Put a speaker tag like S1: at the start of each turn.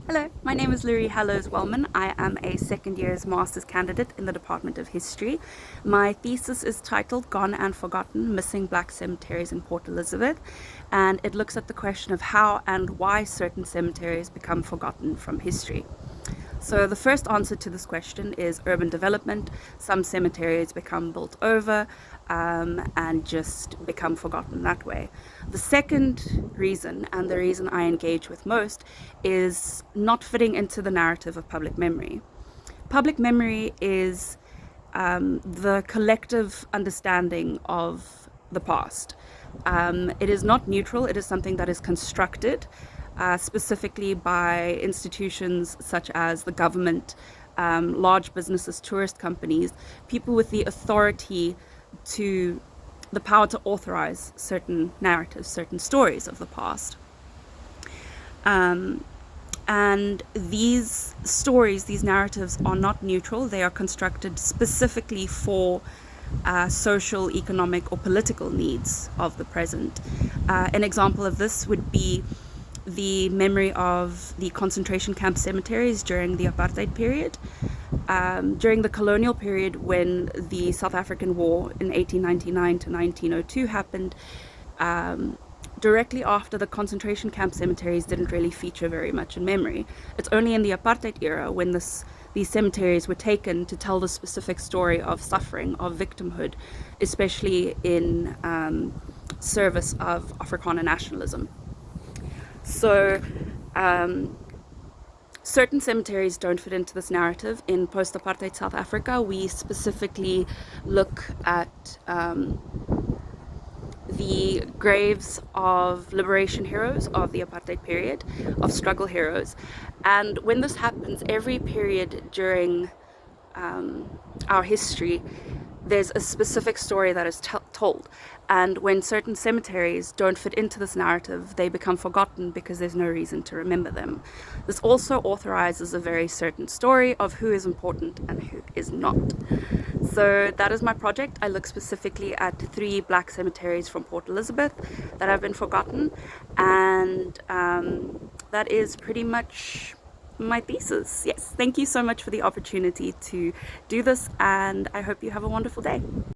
S1: Hello, my name is Lari Hallowes-Welman. I am a second year's master's candidate in the Department of History. My thesis is titled Gone and Forgotten, Missing Black Cemeteries in Port Elizabeth, and it looks at the question of how and why certain cemeteries become forgotten from history. So the first answer to this question is urban development. Some cemeteries become built over and just become forgotten that way. The second reason, and the reason I engage with most, is not fitting into the narrative of public memory. Public memory is the collective understanding of the past. It is not neutral, it is something that is constructed specifically by institutions such as the government, large businesses, tourist companies, people with the authority to the power to authorize certain narratives, certain stories of the past. And these stories, these narratives are not neutral. They are constructed specifically for social, economic, or political needs of the present. An example of this would be the memory of the concentration camp cemeteries during the apartheid period. During the colonial period, when the South African War in 1899 to 1902 happened, directly after, the concentration camp cemeteries didn't really feature very much in memory. It's only in the apartheid era when these cemeteries were taken to tell the specific story of suffering, of victimhood, especially in service of Afrikaner nationalism. So certain cemeteries don't fit into this narrative. In post-apartheid South Africa, we specifically look at the graves of liberation heroes of the apartheid period, of struggle heroes. And when this happens, every period during our history, there's a specific story that is told. And when certain cemeteries don't fit into this narrative, they become forgotten because there's no reason to remember them. This also authorizes a very certain story of who is important and who is not. So that is my project. I look specifically at 3 black cemeteries from Port Elizabeth that have been forgotten, and that is pretty much my thesis. Yes, thank you so much for the opportunity to do this, and I hope you have a wonderful day.